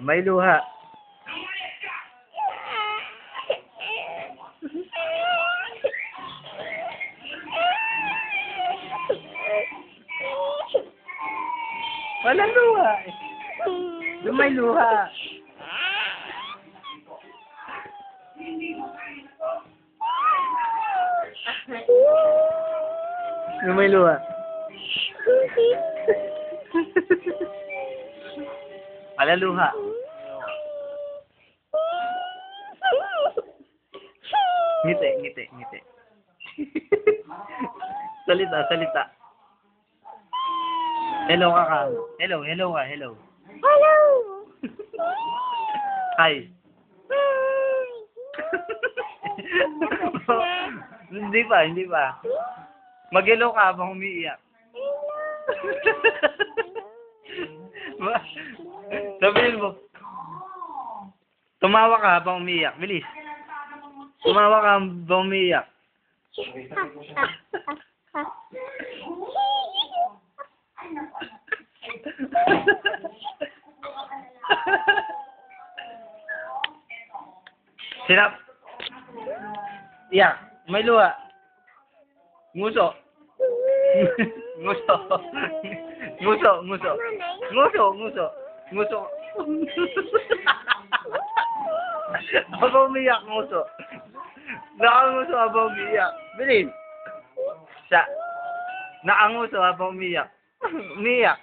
May luha. Walang luha. Yung may luha. Yung may luha. Walang luha. Ngiti, ngiti, ngiti. Salita, salita. Hello ka ka. Hello, hello ka, hello. Hello! Hi. Hindi pa, hindi pa. Mag-hello ka habang umiiyak. Sabihin mo. Tumawa ka habang umiiyak. Bilis. Tumawa ka habang umiiyak. Sinap. Iyak. May luha. Nguso. Nguso. Nguso, nguso. Nguso, nguso. Nguso. Habang umiyak, nguso. Nakanguso habang umiyak. Bilis. Siya. Nakanguso habang umiyak. Umiyak.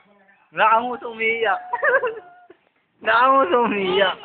Nakanguso umiyak. Nakanguso umiyak.